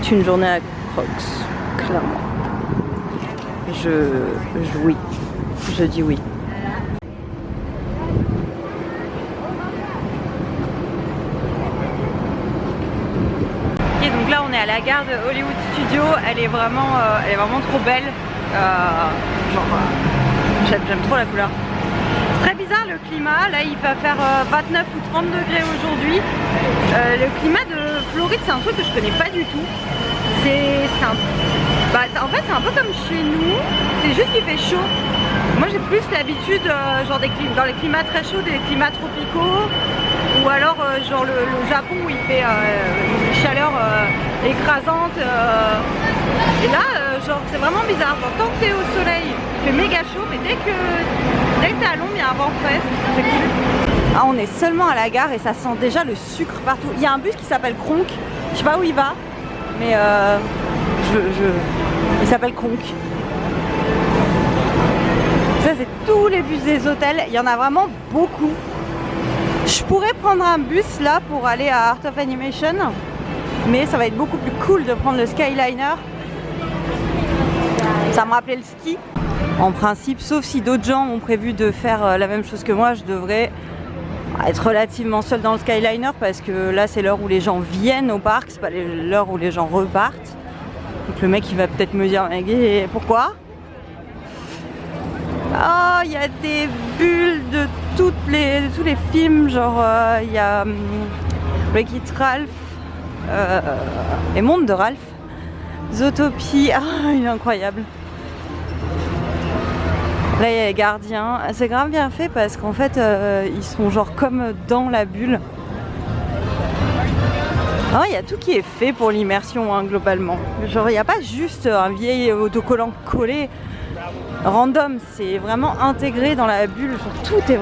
C'est une journée à Crocs, clairement. Oui. Je dis oui. Et donc là on est à la gare de Hollywood Studios. Elle est vraiment trop belle. J'aime trop la couleur. Très bizarre le climat, là il va faire 29 ou 30 degrés aujourd'hui. Le climat de Floride c'est un truc que je connais pas du tout. En fait c'est un peu comme chez nous, c'est juste qu'il fait chaud. Moi j'ai plus l'habitude genre dans les climats très chauds, des climats tropicaux. Ou alors genre le Japon où il fait une chaleur écrasante. Et là genre c'est vraiment bizarre. Genre, tant que t'es au soleil, il fait méga chaud, mais dès que t'es à l'ombre, il y a un vent frais, c'est cool. Ah, on est seulement à la gare et ça sent déjà le sucre partout. Il y a un bus qui s'appelle Kronk, je sais pas où il va, mais il s'appelle Kronk. Ça c'est tous les bus des hôtels, il y en a vraiment beaucoup. Je pourrais prendre un bus là pour aller à Art of Animation, mais ça va être beaucoup plus cool de prendre le Skyliner. Ça me rappelait le ski. En principe, sauf si d'autres gens ont prévu de faire la même chose que moi, je devrais être relativement seule dans le Skyliner parce que là c'est l'heure où les gens viennent au parc, c'est pas l'heure où les gens repartent. Donc le mec il va peut-être me dire pourquoi? Oh, il y a des bulles de tous les films, genre il y a Wreck-It Ralph, Les Mondes de Ralph, Zootopie, il est incroyable. Là il y a les gardiens, c'est grave bien fait parce qu'en fait ils sont genre comme dans la bulle. Il y a tout qui est fait pour l'immersion hein, globalement. Genre il n'y a pas juste un vieil autocollant collé random, c'est vraiment intégré dans la bulle. Genre, tout est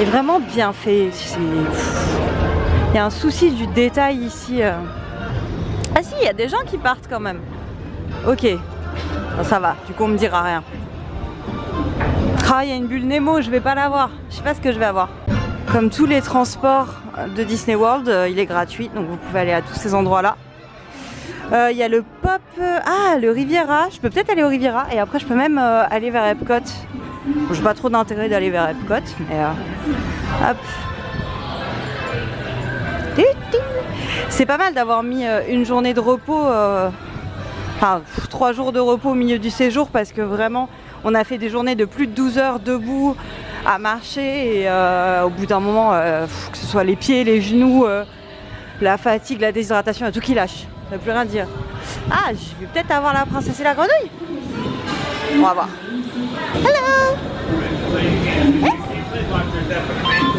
vraiment bien fait. Il y a un souci du détail ici. Ah si, il y a des gens qui partent quand même. Ok, bon, ça va, du coup on me dira rien. Ah, il y a une bulle Nemo, je vais pas l'avoir. Je sais pas ce que je vais avoir. Comme tous les transports de Disney World, il est gratuit, donc vous pouvez aller à tous ces endroits-là. Il y a le Pop... le Riviera. Je peux peut-être aller au Riviera et après je peux même aller vers Epcot. Bon, j'ai pas trop d'intérêt d'aller vers Epcot, mais hop. C'est pas mal d'avoir mis une journée de repos, 3 jours de repos au milieu du séjour parce que vraiment on a fait des journées de plus de 12 heures debout à marcher et au bout d'un moment, que ce soit les pieds, les genoux, la fatigue, la déshydratation, tout qui lâche. Ça veut plus rien dire. Ah, je vais peut-être avoir la princesse et la grenouille. On va voir. Hello.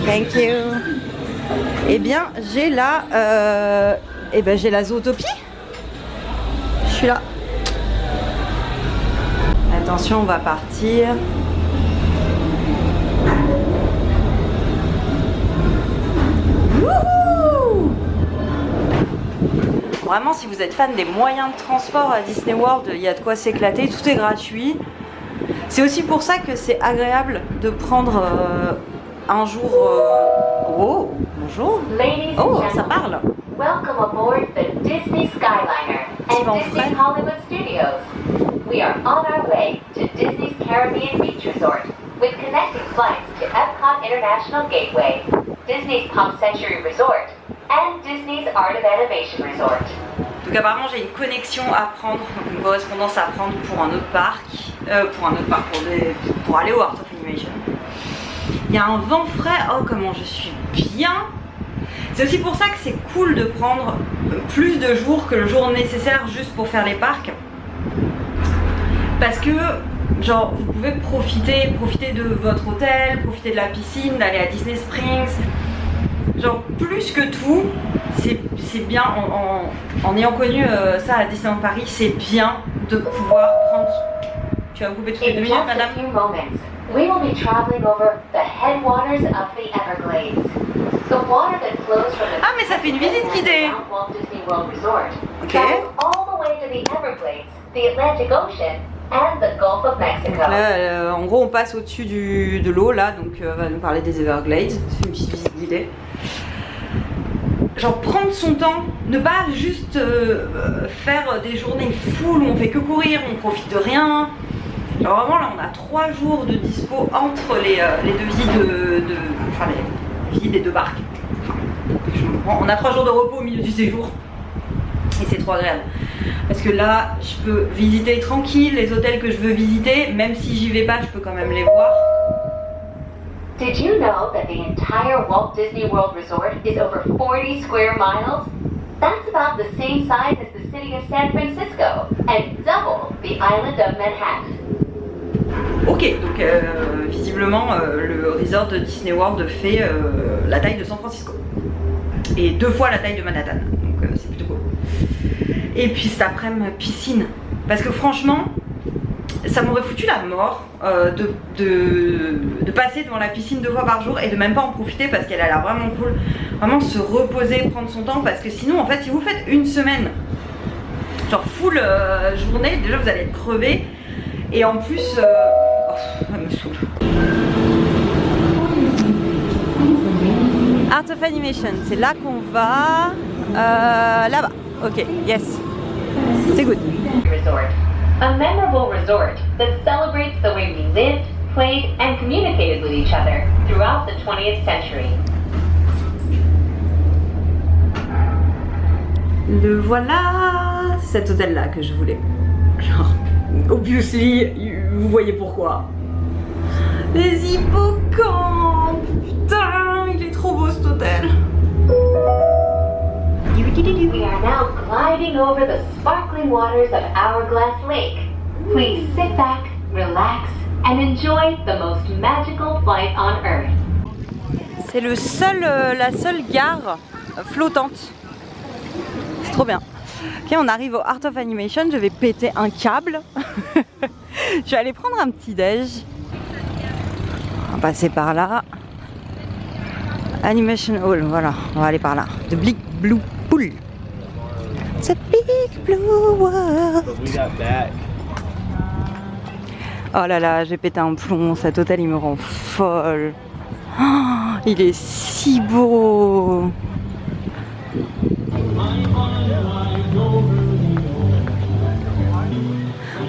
Thank you. Eh bien, j'ai la Zootopie. Je suis là. Attention, on va partir. Wouhou! Vraiment, si vous êtes fan des moyens de transport à Disney World, il y a de quoi s'éclater, tout est gratuit. C'est aussi pour ça que c'est agréable de prendre un jour... Oh, bonjour. Oh, ça parle. Welcome aboard the Disney Skyliner and Disney Hollywood Studios. We are on our way to Disney's Caribbean Beach Resort with connecting flights to Epcot International Gateway, Disney's Pop Century Resort, and Disney's Art of Animation Resort. Donc apparemment j'ai une connexion à prendre, donc une correspondance à prendre pour un autre parc, pour aller au Art of Animation. Il y a un vent frais, oh comment je suis bien. C'est aussi pour ça que c'est cool de prendre plus de jours que le jour nécessaire juste pour faire les parcs. Parce que genre vous pouvez profiter de votre hôtel, profiter de la piscine, d'aller à Disney Springs. Genre plus que tout, c'est bien en ayant connu ça à Disneyland Paris, c'est bien de pouvoir prendre... Tu vas vous couper toutes les 2 minutes madame? We will be traveling over the headwaters of the Everglades. The water that flows from the mais ça fait une visite guidée. Walt Disney World Resort Ok. travels all the way to the Everglades, the Atlantic Ocean, and the Gulf of Mexico. Là, en gros, on passe au-dessus de l'eau là, donc on va nous parler des Everglades. C'est une petite visite guidée. genre prendre son temps, ne pas juste faire des journées full où on fait que courir, on profite de rien. Genre vraiment là on a 3 jours de dispo entre les deux visites enfin les visites des 2 barques. On a 3 jours de repos au milieu du séjour et c'est trop agréable. Parce que là je peux visiter tranquille les hôtels que je veux visiter, même si j'y vais pas je peux quand même les voir. Did you know that the entire Walt Disney World Resort is over 40 square miles? That's about the same size as the city of San Francisco and double the island of Manhattan. Ok, donc visiblement le resort de Disney World fait la taille de San Francisco. Et 2 fois la taille de Manhattan, donc c'est plutôt cool. Et puis cet après-midi, piscine. Parce que franchement, ça m'aurait foutu la mort de passer devant la piscine 2 fois par jour et de même pas en profiter parce qu'elle a l'air vraiment cool. Vraiment se reposer, prendre son temps, parce que sinon en fait si vous faites une semaine, genre full journée, déjà vous allez être crevé. Et en plus, elle me saoule. Art of Animation, c'est là qu'on va. Là-bas. Ok, yes. C'est good. Resort, a memorable resort that celebrates the way we lived, played, and communicated with each other throughout the 20th century. Le voilà, c'est cet hôtel-là que je voulais. Genre, obviously, vous voyez pourquoi. Les hippocampes, putain, il est trop beau cet hôtel. We are now gliding over the sparkling waters of Hourglass Lake. Please sit back, relax, and enjoy the most magical flight on Earth. C'est la seule gare flottante. C'est trop bien. Ok, on arrive au Art of Animation, je vais péter un câble. Je vais aller prendre un petit déj. On va passer par là. Animation Hall, voilà, on va aller par là. The Big Blue Pool. It's a big blue world. Oh là là, j'ai pété un plomb, cet hôtel il me rend folle. Oh, il est si beau.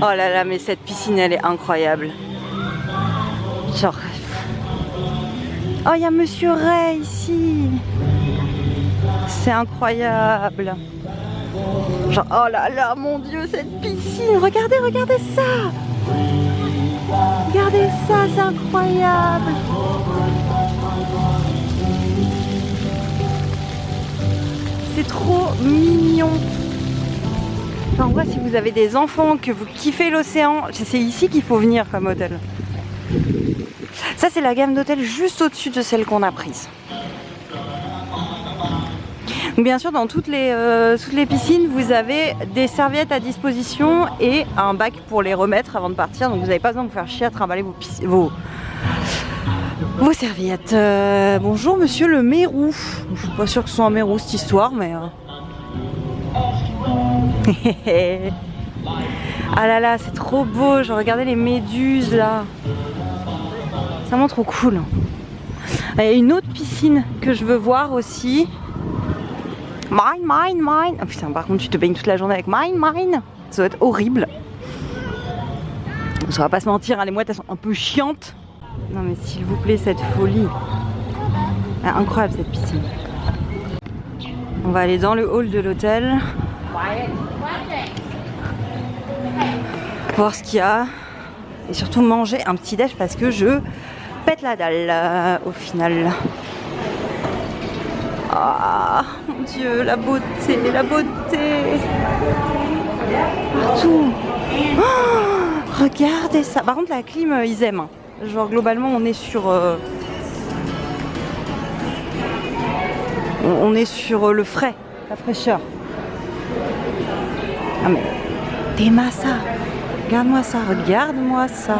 Oh là là, mais cette piscine elle est incroyable. Genre... Oh, il y a Monsieur Ray ici. C'est incroyable. Genre, oh là là, mon Dieu, cette piscine. Regardez, regardez ça. Regardez ça, c'est incroyable. C'est trop mignon. Enfin, en vrai, si vous avez des enfants, que vous kiffez l'océan, c'est ici qu'il faut venir comme hôtel. Ça, c'est la gamme d'hôtels juste au-dessus de celle qu'on a prise. Bien sûr, dans toutes les piscines, vous avez des serviettes à disposition et un bac pour les remettre avant de partir. Donc vous n'avez pas besoin de vous faire chier à trimballer vos serviettes. Bonjour monsieur le Mérou. Je suis pas sûre que ce soit un Mérou cette histoire, mais... Ah là là, c'est trop beau. Je regardais les méduses là. C'est vraiment trop cool. Il y a une autre piscine que je veux voir aussi. Mine. Oh putain, par contre, tu te baignes toute la journée avec mine. Ça doit être horrible. On va pas se mentir, hein, les mouettes elles sont un peu chiantes. Non mais s'il vous plaît, cette folie. Ah, incroyable cette piscine. On va aller dans le hall de l'hôtel. Voir ce qu'il y a. Et surtout manger un petit déj parce que je pète la dalle au final. Ah mon Dieu, la beauté. Partout. Oh, regardez ça. Par contre la clim ils aiment. Genre globalement on est sur le frais, la fraîcheur. Ah mais t'aimes ça. Regarde-moi ça.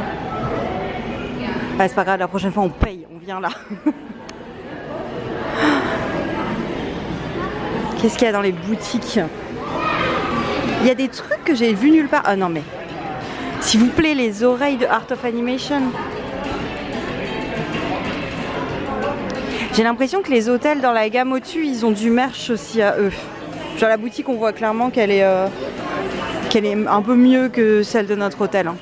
Ah, c'est pas grave, la prochaine fois on paye, on vient là. Qu'est-ce qu'il y a dans les boutiques? Il y a des trucs que j'ai vus nulle part. Ah non mais, s'il vous plaît, les oreilles de Art of Animation. J'ai l'impression que les hôtels dans la gamme au-dessus, ils ont du merch aussi à eux. Genre la boutique, on voit clairement qu'elle est un peu mieux que celle de notre hôtel. Hein.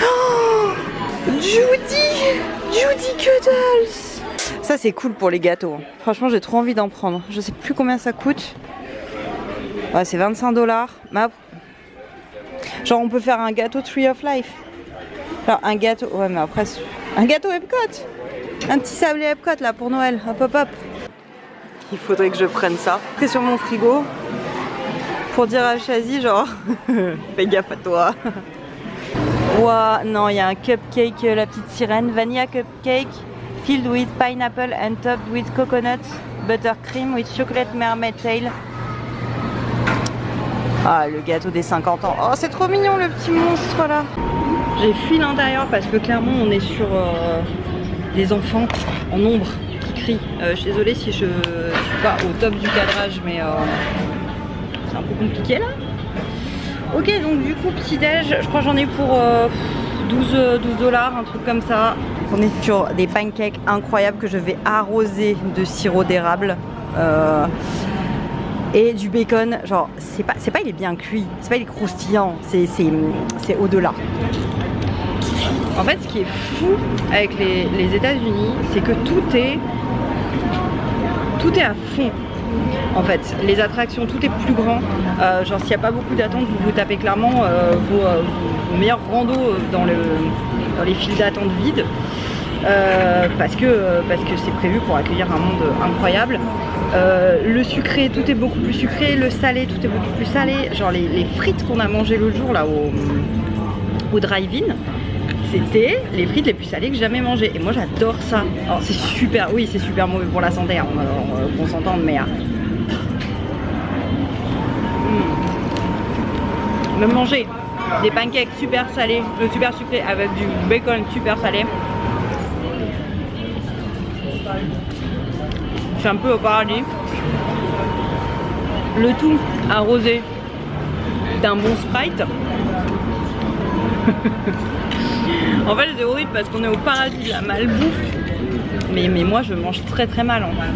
Oh, Judy Cuddles. Ça c'est cool pour les gâteaux. Franchement j'ai trop envie d'en prendre. Je sais plus combien ça coûte. Ouais, c'est 25$. Mais après... genre on peut faire un gâteau Tree of Life. Genre un gâteau... ouais mais après... un gâteau Epcot. Un petit sablé Epcot là pour Noël. Hop hop hop. Il faudrait que je prenne ça. C'est sur mon frigo. Pour dire à Chazy genre... fais gaffe à toi. Ouah, non, il y a un cupcake, la petite sirène. Vanilla cupcake. Filled with pineapple and topped with coconut buttercream with chocolate mermaid tail. Ah, le gâteau des 50 ans. Oh, c'est trop mignon le petit monstre là. J'ai fui l'intérieur parce que clairement on est sur des enfants en ombre qui crient. Je suis désolée si je suis pas au top du cadrage, mais c'est un peu compliqué là. Ok, donc du coup petit déj, je crois que j'en ai pour 12$, un truc comme ça. On est sur des pancakes incroyables que je vais arroser de sirop d'érable et du bacon. Genre c'est pas il est bien cuit, c'est pas il est croustillant, c'est au-delà. En fait ce qui est fou avec les États-Unis, c'est que tout est à fond. En fait, les attractions, tout est plus grand. Genre s'il n'y a pas beaucoup d'attente, vous tapez clairement vos meilleurs randos dans les files d'attente vides. Parce que c'est prévu pour accueillir un monde incroyable. Le sucré, tout est beaucoup plus sucré. Le salé, tout est beaucoup plus salé. Genre les frites qu'on a mangées l'autre jour là au drive-in, c'était les frites les plus salées que j'ai jamais mangées. Et moi j'adore ça. Alors c'est super, oui c'est super mauvais pour la santé, hein, qu'on s'entende, mais... Même manger des pancakes super salés, super sucrés avec du bacon super salé. Je suis un peu au paradis. Le tout arrosé d'un bon Sprite. En fait c'est horrible parce qu'on est au paradis de la malbouffe. Mais moi je mange très très mal en fait.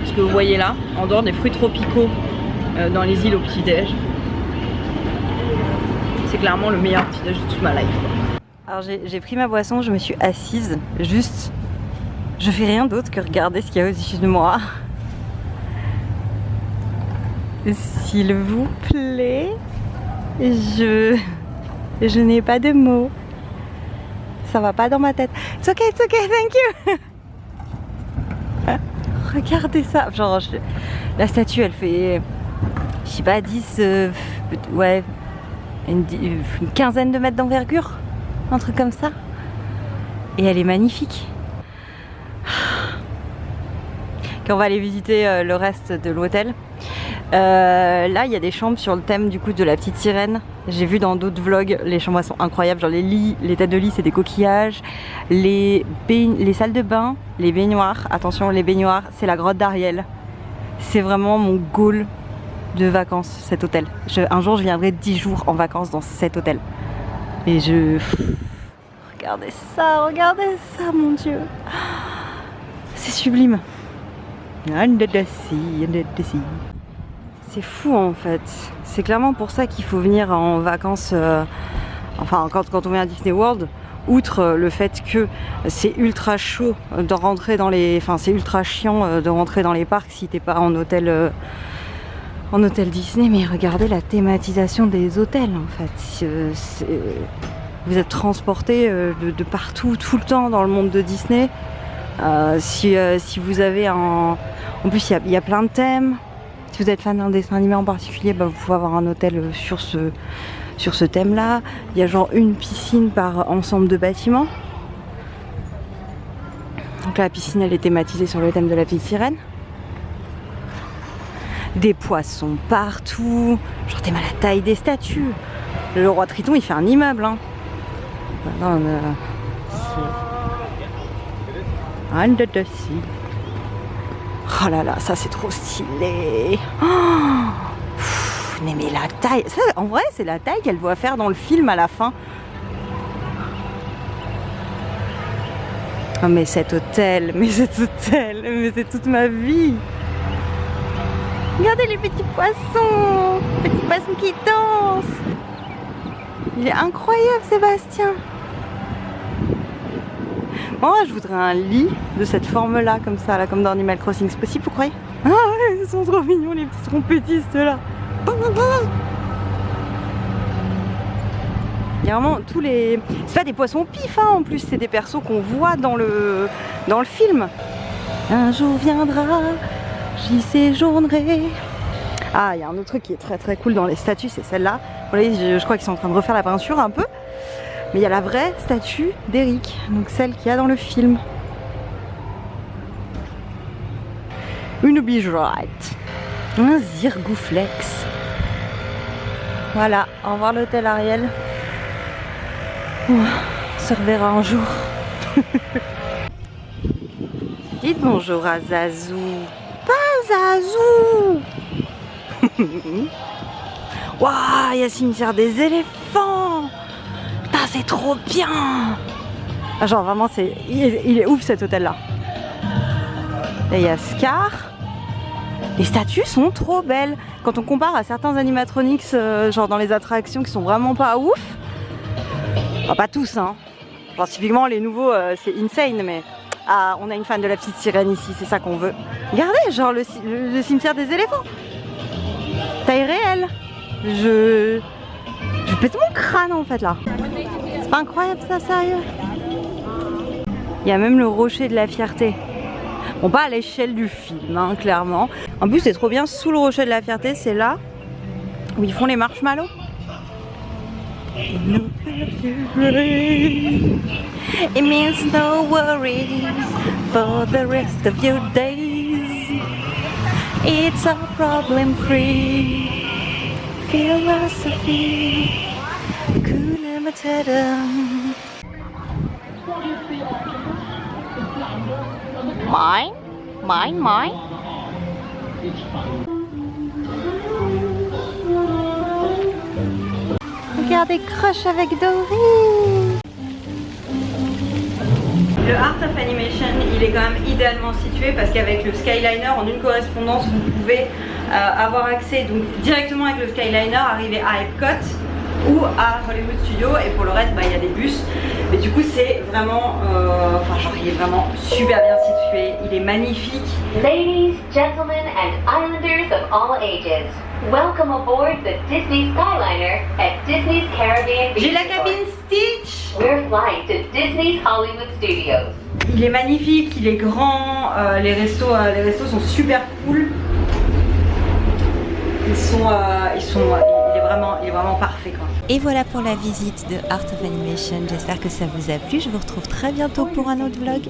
Ce que vous voyez là, en dehors des fruits tropicaux dans les îles au petit-déj, c'est clairement le meilleur petit-déj de toute ma life. Alors j'ai pris ma boisson, je me suis assise, juste, je fais rien d'autre que regarder ce qu'il y a au-dessus de moi. S'il vous plaît, je n'ai pas de mots. Ça va pas dans ma tête. It's okay, thank you. Regardez ça. Genre, la statue, elle fait, je sais pas, 10, ouais, une quinzaine de mètres d'envergure. Un truc comme ça. Et elle est magnifique. Quand on va aller visiter le reste de l'hôtel. Là il y a des chambres sur le thème du coup de la petite sirène. J'ai vu dans d'autres vlogs, les chambres sont incroyables, genre les lits, les têtes de lit c'est des coquillages, les salles de bain, les baignoires, attention les baignoires c'est la grotte d'Ariel. C'est vraiment mon goal de vacances cet hôtel. Un jour je viendrai 10 jours en vacances dans cet hôtel. Et regardez ça mon dieu. C'est sublime. Under the sea. C'est fou en fait. C'est clairement pour ça qu'il faut venir en vacances, enfin quand on vient à Disney World, outre le fait que c'est ultra chaud de rentrer dans les... Enfin c'est ultra chiant de rentrer dans les parcs si t'es pas en hôtel Disney, mais regardez la thématisation des hôtels en fait. Vous êtes transporté de partout, tout le temps dans le monde de Disney. Si vous avez un... En plus il y a plein de thèmes. Si vous êtes fan d'un dessin animé en particulier, bah, vous pouvez avoir un hôtel sur ce thème là. Il y a genre une piscine par ensemble de bâtiments. Donc là, la piscine elle est thématisée sur le thème de la petite sirène. Des poissons partout. Genre t'es mal à la taille des statues. Le roi Triton il fait un immeuble hein. Under the sea. Oh là là, ça c'est trop stylé. Oh, mais la taille, ça, en vrai c'est la taille qu'elle doit faire dans le film à la fin. Oh mais cet hôtel, mais c'est toute ma vie. Regardez les petits poissons qui dansent. Il est incroyable Sébastien. Moi je voudrais un lit de cette forme là, comme ça, là, comme dans Animal Crossing, c'est possible vous croyez? Ah ouais, ils sont trop mignons les petits trompettistes là. Il y a vraiment tous les... C'est pas des poissons au pif hein, en plus, c'est des persos qu'on voit dans le film. Un jour viendra, j'y séjournerai. Ah, il y a un autre truc qui est très très cool dans les statues, c'est celle-là. Bon, là, je crois qu'ils sont en train de refaire la peinture un peu. Mais il y a la vraie statue d'Eric, donc celle qu'il y a dans le film. Une bijourette. Un zirgouflex. Voilà, au revoir l'hôtel Ariel. On se reverra un jour. Dites bonjour à Zazou. Pas Zazou. Waouh, il y a le cimetière des éléphants. Putain, c'est trop bien. Ah, genre vraiment, il est ouf cet hôtel là. Là, il y a Scar. Les statues sont trop belles. Quand on compare à certains animatronics, genre dans les attractions qui sont vraiment pas ouf. Enfin, pas tous, hein. Genre, typiquement, les nouveaux, c'est insane, mais ah, on a une fan de la petite sirène ici, c'est ça qu'on veut. Regardez, genre le cimetière des éléphants. Taille réelle. Je pète mon crâne en fait là. C'est pas incroyable ça, sérieux? Il y a même le rocher de la fierté. Bon, pas à l'échelle du film, hein, clairement. En plus, c'est trop bien, sous le rocher de la fierté, c'est là où ils font les marshmallows. It means no worry for the rest of your days. It's a problem-free philosophy. Hakuna Matata. Mine. Regardez Crush avec Dory. Le Art of Animation, il est quand même idéalement situé parce qu'avec le Skyliner, en une correspondance, vous pouvez avoir accès donc directement avec le Skyliner, arriver à Epcot ou à Hollywood Studios, et pour le reste, bah, il y a des bus. Mais du coup, c'est vraiment, enfin, genre, il est vraiment super bien situé, il est magnifique. Ladies, gentlemen, and islanders of all ages, welcome aboard the Disney Skyliner at Disney's Caribbean Beach J'ai la Resort. cabine Stitch. We're flying to Disney's Hollywood Studios. Il est magnifique, il est grand, les restos sont super cool. Il est vraiment parfait quoi. Et voilà pour la visite de Art of Animation. J'espère que ça vous a plu. Je vous retrouve très bientôt pour un autre vlog.